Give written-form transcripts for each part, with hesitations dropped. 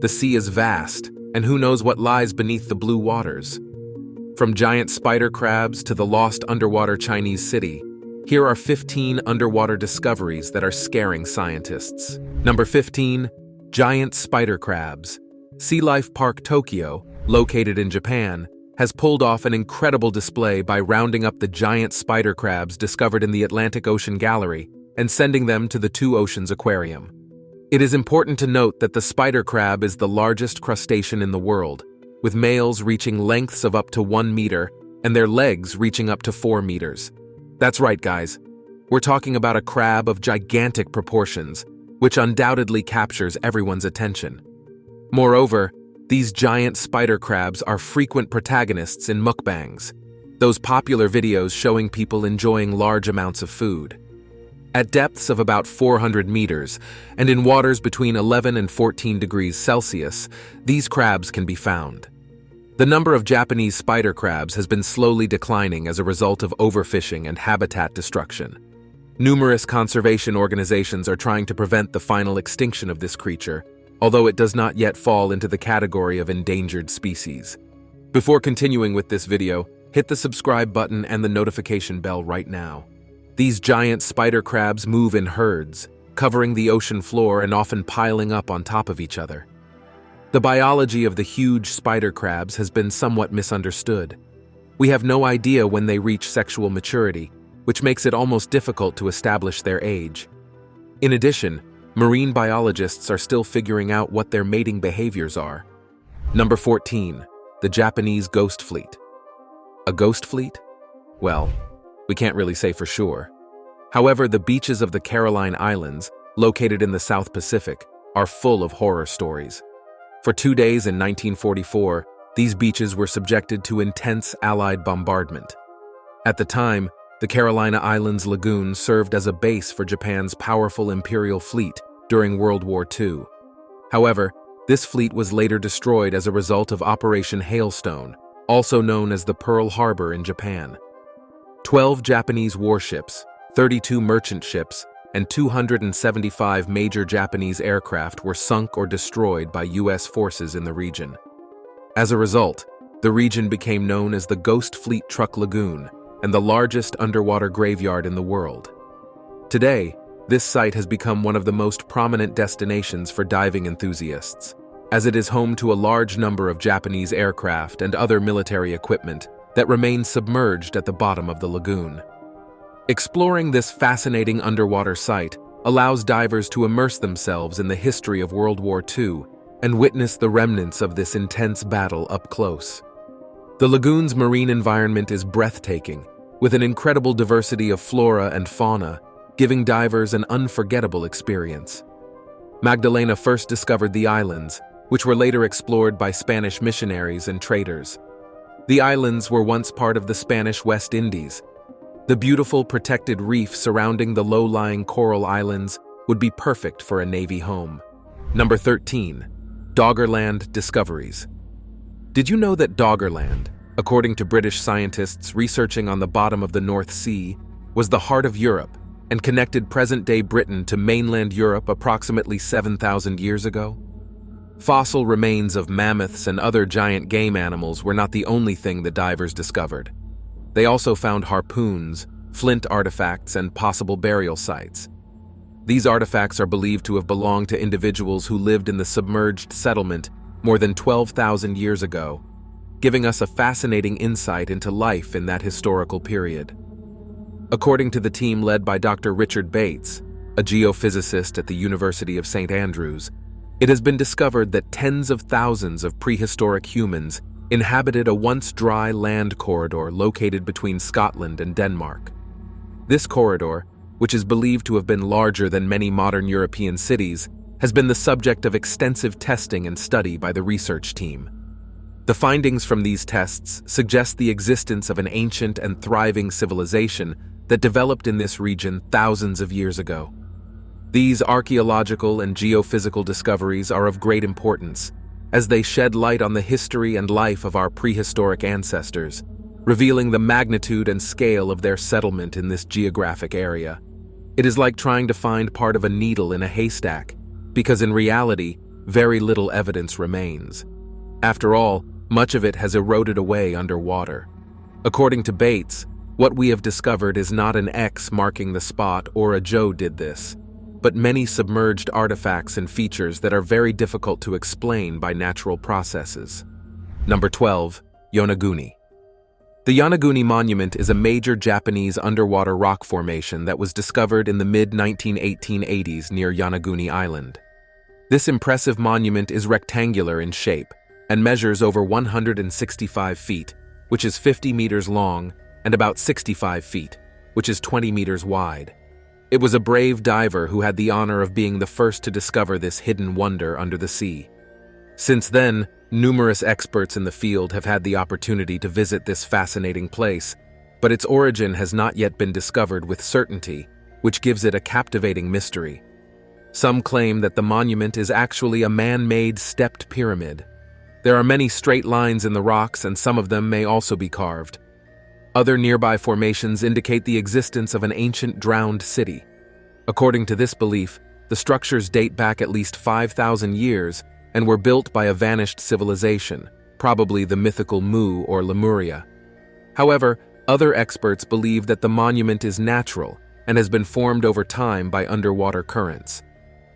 The sea is vast, and who knows what lies beneath the blue waters. From giant spider crabs to the lost underwater Chinese city, here are 15 underwater discoveries that are scaring scientists. Number 15. Giant spider crabs. Sea Life Park Tokyo, located in Japan, has pulled off an incredible display by rounding up the giant spider crabs discovered in the Atlantic Ocean Gallery and sending them to the Two Oceans Aquarium. It is important to note that the spider crab is the largest crustacean in the world, with males reaching lengths of up to 1 meter and their legs reaching up to 4 meters. That's right, guys. We're talking about a crab of gigantic proportions, which undoubtedly captures everyone's attention. Moreover, these giant spider crabs are frequent protagonists in mukbangs, those popular videos showing people enjoying large amounts of food. At depths of about 400 meters, and in waters between 11 and 14 degrees Celsius, these crabs can be found. The number of Japanese spider crabs has been slowly declining as a result of overfishing and habitat destruction. Numerous conservation organizations are trying to prevent the final extinction of this creature, although it does not yet fall into the category of endangered species. Before continuing with this video, hit the subscribe button and the notification bell right now. These giant spider crabs move in herds, covering the ocean floor and often piling up on top of each other. The biology of the huge spider crabs has been somewhat misunderstood. We have no idea when they reach sexual maturity, which makes it almost difficult to establish their age. In addition, marine biologists are still figuring out what their mating behaviors are. Number 14. The Japanese ghost fleet. A ghost fleet? Well, we can't really say for sure. However, the beaches of the Caroline Islands, located in the South Pacific, are full of horror stories. For 2 days in 1944, these beaches were subjected to intense Allied bombardment. At the time, the Carolina Islands Lagoon served as a base for Japan's powerful imperial fleet during World War II. However, this fleet was later destroyed as a result of Operation Hailstone, also known as the Pearl Harbor in Japan. 12 Japanese warships, 32 merchant ships, and 275 major Japanese aircraft were sunk or destroyed by U.S. forces in the region. As a result, the region became known as the Ghost Fleet Truck Lagoon and the largest underwater graveyard in the world. Today, this site has become one of the most prominent destinations for diving enthusiasts, as it is home to a large number of Japanese aircraft and other military equipment that remain submerged at the bottom of the lagoon. Exploring this fascinating underwater site allows divers to immerse themselves in the history of World War II and witness the remnants of this intense battle up close. The lagoon's marine environment is breathtaking, with an incredible diversity of flora and fauna, giving divers an unforgettable experience. Magdalena first discovered the islands, which were later explored by Spanish missionaries and traders. The islands were once part of the Spanish West Indies. The beautiful protected reef surrounding the low-lying coral islands would be perfect for a Navy home. Number 13. Doggerland Discoveries. Did you know that Doggerland, according to British scientists researching on the bottom of the North Sea, was the heart of Europe and connected present-day Britain to mainland Europe approximately 7,000 years ago? Fossil remains of mammoths and other giant game animals were not the only thing the divers discovered. They also found harpoons, flint artifacts, and possible burial sites. These artifacts are believed to have belonged to individuals who lived in the submerged settlement more than 12,000 years ago, giving us a fascinating insight into life in that historical period. According to the team led by Dr. Richard Bates, a geophysicist at the University of St. Andrews, it has been discovered that tens of thousands of prehistoric humans inhabited a once dry land corridor located between Scotland and Denmark. This corridor, which is believed to have been larger than many modern European cities, has been the subject of extensive testing and study by the research team. The findings from these tests suggest the existence of an ancient and thriving civilization that developed in this region thousands of years ago. These archaeological and geophysical discoveries are of great importance, as they shed light on the history and life of our prehistoric ancestors, revealing the magnitude and scale of their settlement in this geographic area. It is like trying to find part of a needle in a haystack, because in reality, very little evidence remains. After all, much of it has eroded away underwater. According to Bates, what we have discovered is not an X marking the spot or a Joe did this, but many submerged artifacts and features that are very difficult to explain by natural processes. Number 12. Yonaguni. The Yonaguni Monument is a major Japanese underwater rock formation that was discovered in the mid-1880s near Yonaguni Island. This impressive monument is rectangular in shape and measures over 165 feet, which is 50 meters long, and about 65 feet, which is 20 meters wide. It was a brave diver who had the honor of being the first to discover this hidden wonder under the sea. Since then, numerous experts in the field have had the opportunity to visit this fascinating place, but its origin has not yet been discovered with certainty, which gives it a captivating mystery. Some claim that the monument is actually a man-made stepped pyramid. There are many straight lines in the rocks, and some of them may also be carved. Other nearby formations indicate the existence of an ancient drowned city. According to this belief, the structures date back at least 5,000 years and were built by a vanished civilization, probably the mythical Mu or Lemuria. However, other experts believe that the monument is natural and has been formed over time by underwater currents.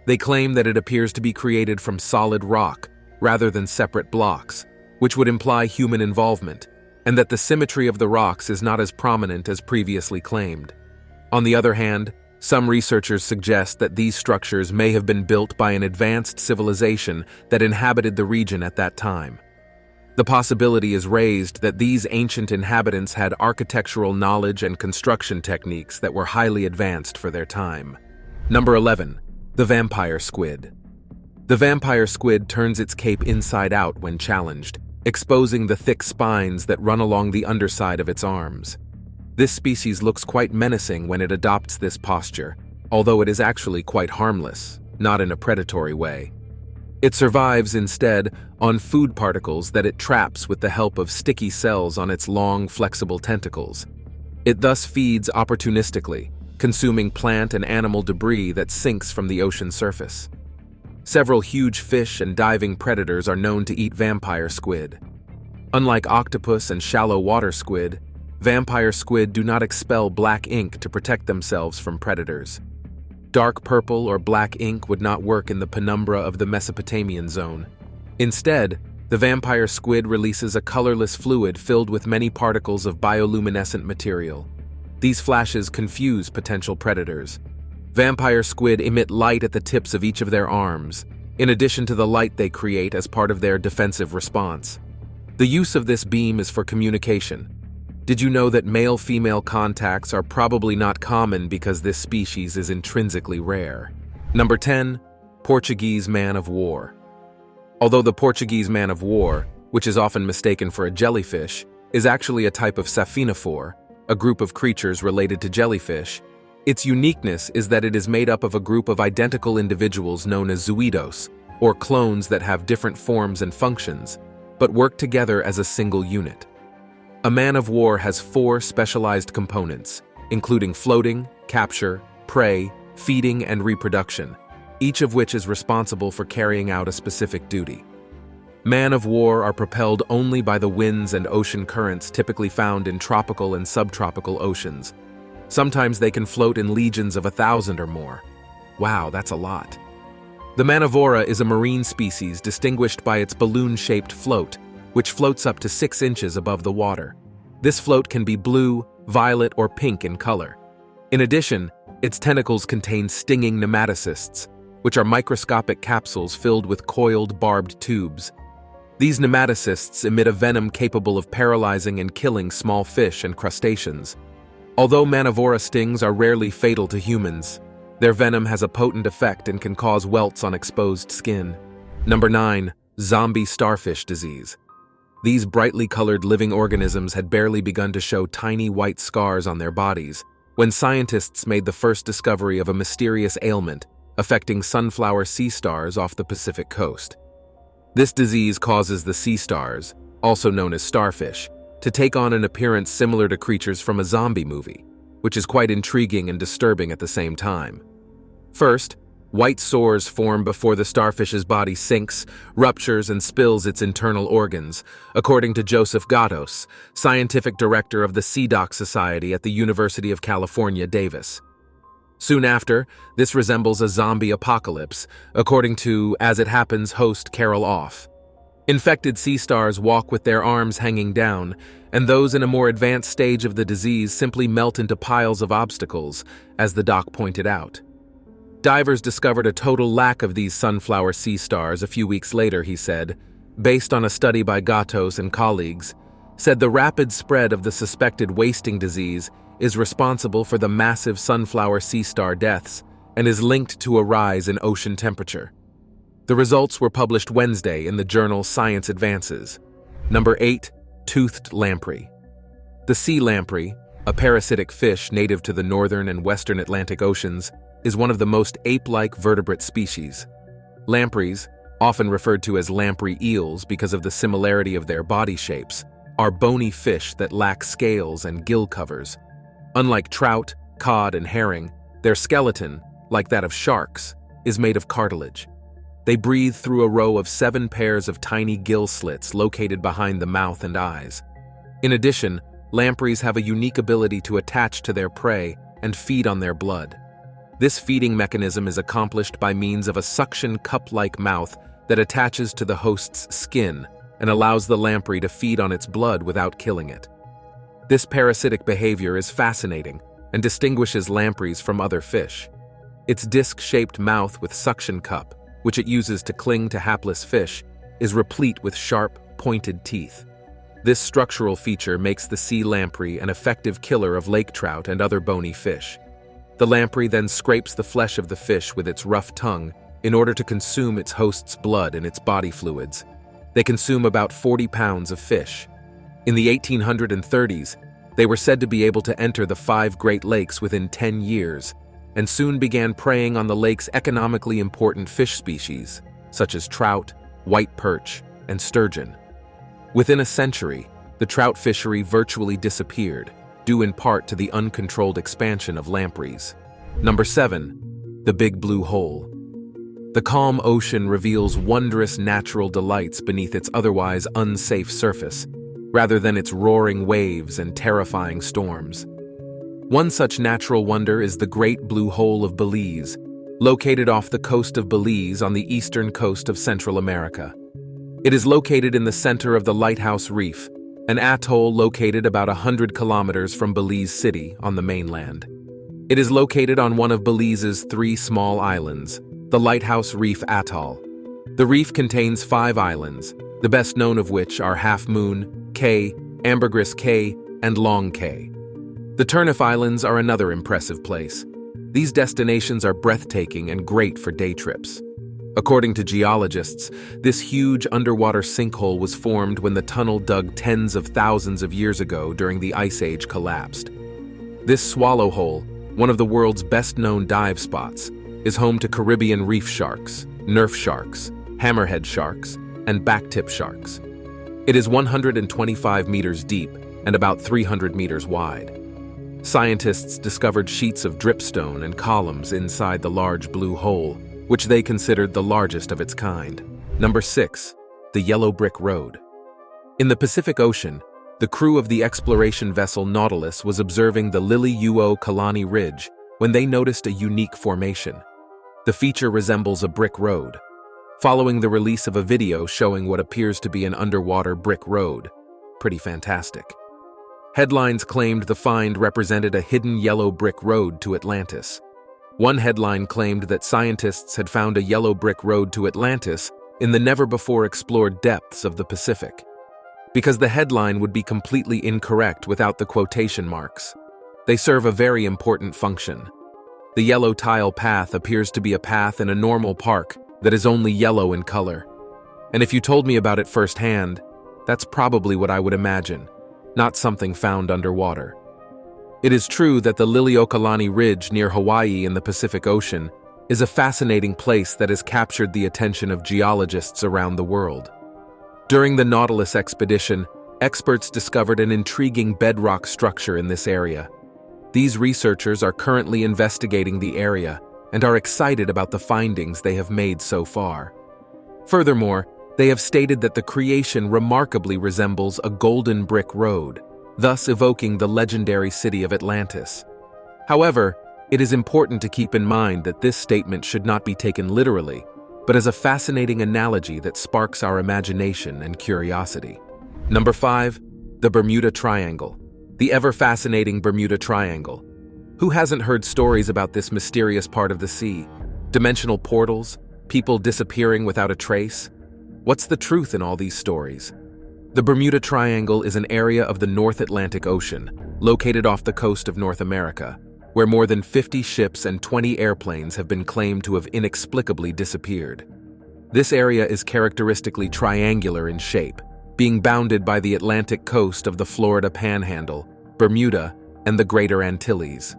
They claim that it appears to be created from solid rock rather than separate blocks, which would imply human involvement, and that the symmetry of the rocks is not as prominent as previously claimed. On the other hand, some researchers suggest that these structures may have been built by an advanced civilization that inhabited the region at that time. The possibility is raised that these ancient inhabitants had architectural knowledge and construction techniques that were highly advanced for their time. Number 11. The vampire squid. The vampire squid turns its cape inside out when challenged, exposing the thick spines that run along the underside of its arms. This species looks quite menacing when it adopts this posture, although it is actually quite harmless, not in a predatory way. It survives, instead, on food particles that it traps with the help of sticky cells on its long, flexible tentacles. It thus feeds opportunistically, consuming plant and animal debris that sinks from the ocean surface. Several huge fish and diving predators are known to eat vampire squid. Unlike octopus and shallow water squid, vampire squid do not expel black ink to protect themselves from predators. Dark purple or black ink would not work in the penumbra of the Mesopotamian zone. Instead, the vampire squid releases a colorless fluid filled with many particles of bioluminescent material. These flashes confuse potential predators. Vampire squid emit light at the tips of each of their arms, in addition to the light they create as part of their defensive response. The use of this beam is for communication. Did you know that male-female contacts are probably not common because this species is intrinsically rare? Number 10. Portuguese man-of-war. Although the Portuguese man-of-war, which is often mistaken for a jellyfish, is actually a type of sapheniophore, a group of creatures related to jellyfish, its uniqueness is that it is made up of a group of identical individuals known as zooidos, or clones that have different forms and functions, but work together as a single unit. A man-of-war has 4 specialized components, including floating, capture, prey, feeding, and reproduction, each of which is responsible for carrying out a specific duty. Man-of-war are propelled only by the winds and ocean currents typically found in tropical and subtropical oceans. Sometimes they can float in legions of 1,000 or more. Wow, that's a lot. The man-of-war is a marine species distinguished by its balloon-shaped float, which floats up to 6 inches above the water. This float can be blue, violet, or pink in color. In addition, its tentacles contain stinging nematocysts, which are microscopic capsules filled with coiled, barbed tubes. These nematocysts emit a venom capable of paralyzing and killing small fish and crustaceans. Although man-of-war stings are rarely fatal to humans, their venom has a potent effect and can cause welts on exposed skin. Number 9. Zombie starfish disease. These brightly colored living organisms had barely begun to show tiny white scars on their bodies when scientists made the first discovery of a mysterious ailment affecting sunflower sea stars off the Pacific coast. This disease causes the sea stars, also known as starfish, to take on an appearance similar to creatures from a zombie movie, which is quite intriguing and disturbing at the same time. First, White sores form before the starfish's body sinks, ruptures, and spills its internal organs, according to Joseph Gatos, scientific director of the Sea Dock Society at the University of California, Davis. Soon after, this resembles a zombie apocalypse, according to As It Happens host Carol Off. Infected sea stars walk with their arms hanging down, and those in a more advanced stage of the disease simply melt into piles of obstacles, as the doc pointed out. Divers discovered a total lack of these sunflower sea stars a few weeks later, he said, based on a study by Gatos and colleagues, said the rapid spread of the suspected wasting disease is responsible for the massive sunflower sea star deaths and is linked to a rise in ocean temperature. The results were published Wednesday in the journal Science Advances. Number 8. Toothed lamprey. The sea lamprey, a parasitic fish native to the northern and western Atlantic Oceans, is one of the most ape-like vertebrate species. Lampreys, often referred to as lamprey eels because of the similarity of their body shapes, are bony fish that lack scales and gill covers. Unlike trout, cod, and herring, their skeleton, like that of sharks, is made of cartilage. They breathe through a row of 7 pairs of tiny gill slits located behind the mouth and eyes. In addition, lampreys have a unique ability to attach to their prey and feed on their blood. This feeding mechanism is accomplished by means of a suction cup-like mouth that attaches to the host's skin and allows the lamprey to feed on its blood without killing it. This parasitic behavior is fascinating and distinguishes lampreys from other fish. Its disc-shaped mouth with suction cup, which it uses to cling to hapless fish, is replete with sharp, pointed teeth. This structural feature makes the sea lamprey an effective killer of lake trout and other bony fish. The lamprey then scrapes the flesh of the fish with its rough tongue in order to consume its host's blood and its body fluids. They consume about 40 pounds of fish. In the 1830s, they were said to be able to enter the 5 Great Lakes within 10 years, and soon began preying on the lake's economically important fish species, such as trout, white perch, and sturgeon. Within a century, the trout fishery virtually disappeared, due in part to the uncontrolled expansion of lampreys. Number 7. The Big Blue Hole. The calm ocean reveals wondrous natural delights beneath its otherwise unsafe surface, rather than its roaring waves and terrifying storms. One such natural wonder is the Great Blue Hole of Belize, located off the coast of Belize on the eastern coast of Central America. It is located in the center of the Lighthouse Reef, an atoll located about 100 kilometers from Belize City on the mainland. It is located on one of Belize's 3 small islands, the Lighthouse Reef Atoll. The reef contains 5 islands, the best known of which are Half Moon, Cay, Ambergris Cay, and Long Cay. The Turnip Islands are another impressive place. These destinations are breathtaking and great for day trips. According to geologists, this huge underwater sinkhole was formed when the tunnel dug tens of thousands of years ago during the Ice Age collapsed. This swallow hole, one of the world's best-known dive spots, is home to Caribbean reef sharks, nerf sharks, hammerhead sharks, and backtip sharks. It is 125 meters deep and about 300 meters wide. Scientists discovered sheets of dripstone and columns inside the large blue hole, which they considered the largest of its kind. Number 6. The Yellow Brick Road. In the Pacific Ocean, the crew of the exploration vessel Nautilus was observing the Liliuokalani Ridge when they noticed a unique formation. The feature resembles a brick road. Following the release of a video showing what appears to be an underwater brick road. Pretty fantastic. Headlines claimed the find represented a hidden yellow brick road to Atlantis. One headline claimed that scientists had found a yellow brick road to Atlantis in the never-before-explored depths of the Pacific. Because the headline would be completely incorrect without the quotation marks. They serve a very important function. The yellow tile path appears to be a path in a normal park that is only yellow in color. And if you told me about it firsthand, that's probably what I would imagine, not something found underwater. It is true that the Liliuokalani Ridge near Hawaii in the Pacific Ocean is a fascinating place that has captured the attention of geologists around the world. During the Nautilus expedition, experts discovered an intriguing bedrock structure in this area. These researchers are currently investigating the area and are excited about the findings they have made so far. Furthermore, they have stated that the creation remarkably resembles a golden brick road, thus evoking the legendary city of Atlantis. However, it is important to keep in mind that this statement should not be taken literally, but as a fascinating analogy that sparks our imagination and curiosity. Number 5. The Bermuda Triangle. The ever-fascinating Bermuda Triangle. Who hasn't heard stories about this mysterious part of the sea? Dimensional portals? People disappearing without a trace? What's the truth in all these stories? The Bermuda Triangle is an area of the North Atlantic Ocean, located off the coast of North America, where more than 50 ships and 20 airplanes have been claimed to have inexplicably disappeared. This area is characteristically triangular in shape, being bounded by the Atlantic coast of the Florida Panhandle, Bermuda, and the Greater Antilles.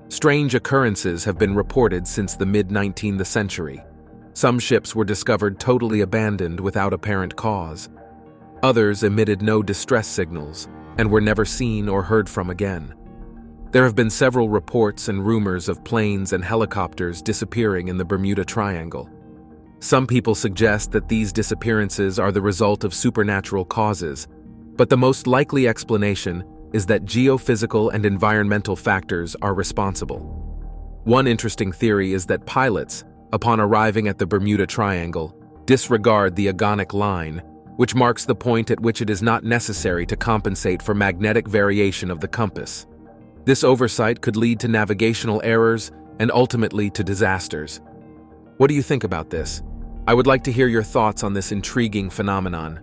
Strange occurrences have been reported since the mid-19th century. Some ships were discovered totally abandoned without apparent cause. Others emitted no distress signals and were never seen or heard from again. There have been several reports and rumors of planes and helicopters disappearing in the Bermuda Triangle. Some people suggest that these disappearances are the result of supernatural causes, but the most likely explanation is that geophysical and environmental factors are responsible. One interesting theory is that pilots, upon arriving at the Bermuda Triangle, disregard the agonic line, which marks the point at which it is not necessary to compensate for magnetic variation of the compass. This oversight could lead to navigational errors and ultimately to disasters. What do you think about this? I would like to hear your thoughts on this intriguing phenomenon.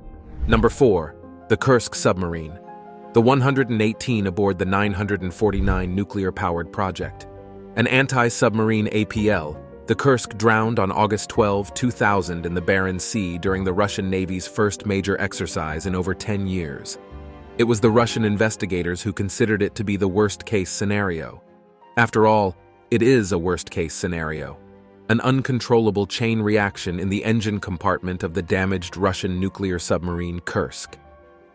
Number 4. The Kursk submarine. The 118 aboard the 949 nuclear-powered project. An anti-submarine APL, the Kursk drowned on August 12, 2000 in the Barents Sea during the Russian Navy's first major exercise in over 10 years. It was the Russian investigators who considered it to be the worst-case scenario. After all, it is a worst-case scenario. An uncontrollable chain reaction in the engine compartment of the damaged Russian nuclear submarine Kursk.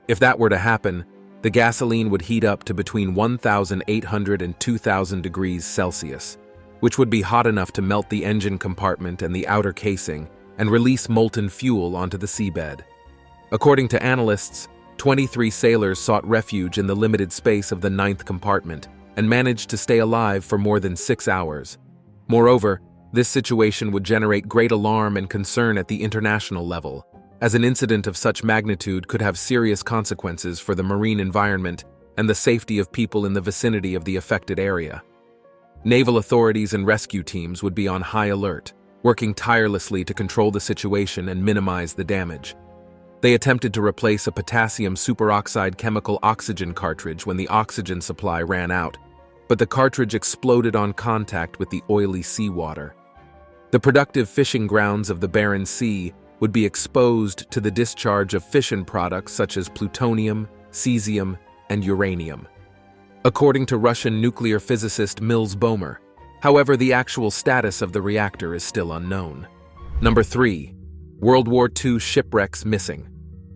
If that were to happen, the gasoline would heat up to between 1,800 and 2,000 degrees Celsius, which would be hot enough to melt the engine compartment and the outer casing and release molten fuel onto the seabed. According to analysts, 23 sailors sought refuge in the limited space of the 9th compartment and managed to stay alive for more than 6 hours. Moreover, this situation would generate great alarm and concern at the international level, as an incident of such magnitude could have serious consequences for the marine environment and the safety of people in the vicinity of the affected area. Naval authorities and rescue teams would be on high alert, working tirelessly to control the situation and minimize the damage. They attempted to replace a potassium superoxide chemical oxygen cartridge when the oxygen supply ran out, but the cartridge exploded on contact with the oily seawater. The productive fishing grounds of the Barents Sea would be exposed to the discharge of fission products such as plutonium, cesium, and uranium. According to Russian nuclear physicist Mils Bohmer, however, the actual status of the reactor is still unknown. Number 3. World War II shipwrecks missing.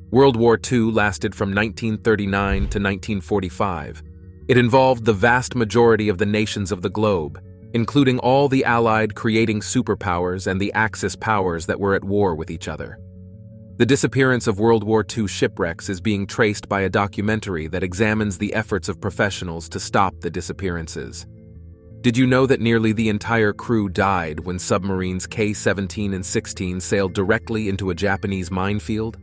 World War II lasted from 1939 to 1945. It involved the vast majority of the nations of the globe, including all the Allied creating superpowers and the Axis powers that were at war with each other. The disappearance of World War II shipwrecks is being traced by a documentary that examines the efforts of professionals to stop the disappearances. Did you know that nearly the entire crew died when submarines K-17 and 16 sailed directly into a Japanese minefield?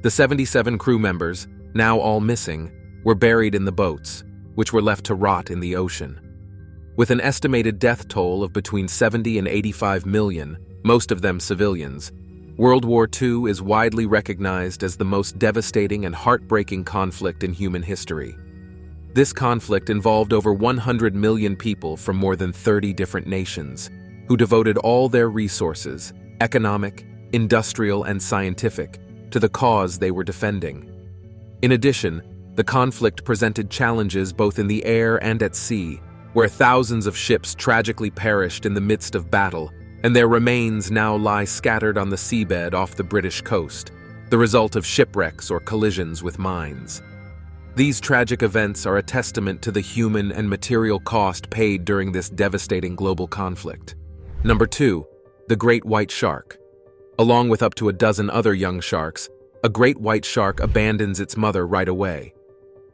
The 77 crew members, now all missing, were buried in the boats, which were left to rot in the ocean. With an estimated death toll of between 70 and 85 million, most of them civilians, World War II is widely recognized as the most devastating and heartbreaking conflict in human history. This conflict involved over 100 million people from more than 30 different nations, who devoted all their resources, economic, industrial, and scientific, to the cause they were defending. In addition, the conflict presented challenges both in the air and at sea, where thousands of ships tragically perished in the midst of battle, and their remains now lie scattered on the seabed off the British coast, the result of shipwrecks or collisions with mines. These tragic events are a testament to the human and material cost paid during this devastating global conflict. Number 2. The great white shark. Along with up to a dozen other young sharks, a great white shark abandons its mother right away.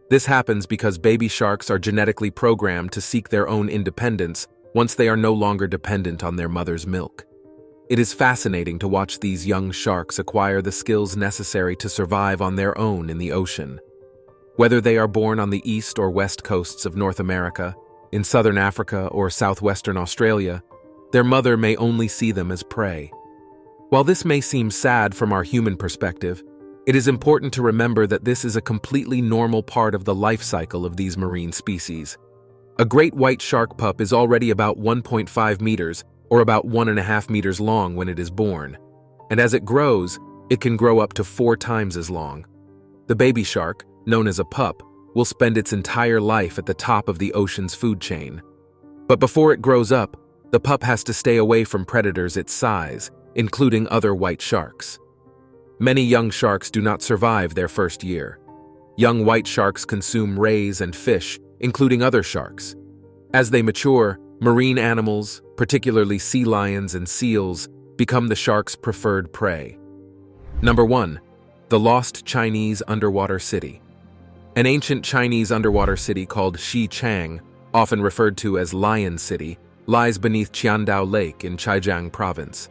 This happens because baby sharks are genetically programmed to seek their own independence once they are no longer dependent on their mother's milk. It is fascinating to watch these young sharks acquire the skills necessary to survive on their own in the ocean. Whether they are born on the east or west coasts of North America, in southern Africa or southwestern Australia, their mother may only see them as prey. While this may seem sad from our human perspective, it is important to remember that this is a completely normal part of the life cycle of these marine species. A great white shark pup is already about 1.5 meters, or about 1.5 meters long when it is born, and as it grows, it can grow up to 4 times as long. The baby shark, known as a pup, will spend its entire life at the top of the ocean's food chain. But before it grows up, the pup has to stay away from predators its size, including other white sharks. Many young sharks do not survive their first year. Young white sharks consume rays and fish, including other sharks. As they mature, marine animals, particularly sea lions and seals, become the shark's preferred prey. Number 1. The lost Chinese underwater city. An ancient Chinese underwater city called Xichang, often referred to as Lion City, lies beneath Qiandao Lake in Zhejiang Province.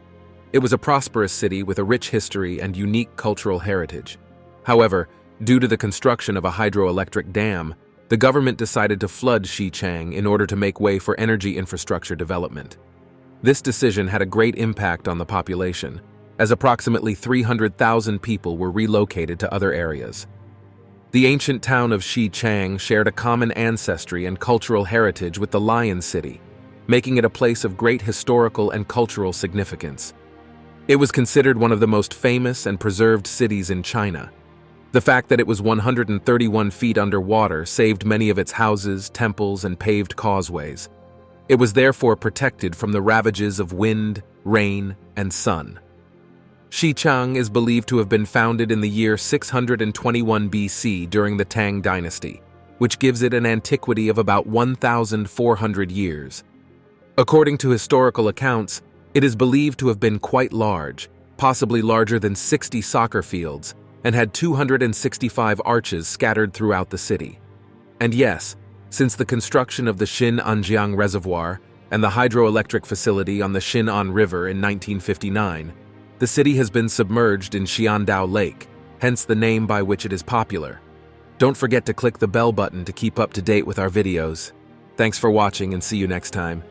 It was a prosperous city with a rich history and unique cultural heritage. However, due to the construction of a hydroelectric dam, the government decided to flood Xichang in order to make way for energy infrastructure development. This decision had a great impact on the population, as approximately 300,000 people were relocated to other areas. The ancient town of Xichang shared a common ancestry and cultural heritage with the Lion City, making it a place of great historical and cultural significance. It was considered one of the most famous and preserved cities in China. The fact that it was 131 feet underwater saved many of its houses, temples, and paved causeways. It was therefore protected from the ravages of wind, rain, and sun. Xichang is believed to have been founded in the year 621 BC during the Tang dynasty, which gives it an antiquity of about 1,400 years. According to historical accounts, it is believed to have been quite large, possibly larger than 60 soccer fields, and had 265 arches scattered throughout the city. And yes, since the construction of the Xin'anjiang Reservoir and the hydroelectric facility on the Xin'an River in 1959, the city has been submerged in Qiandao Lake, hence the name by which it is popular. Don't forget to click the bell button to keep up to date with our videos. Thanks for watching and see you next time.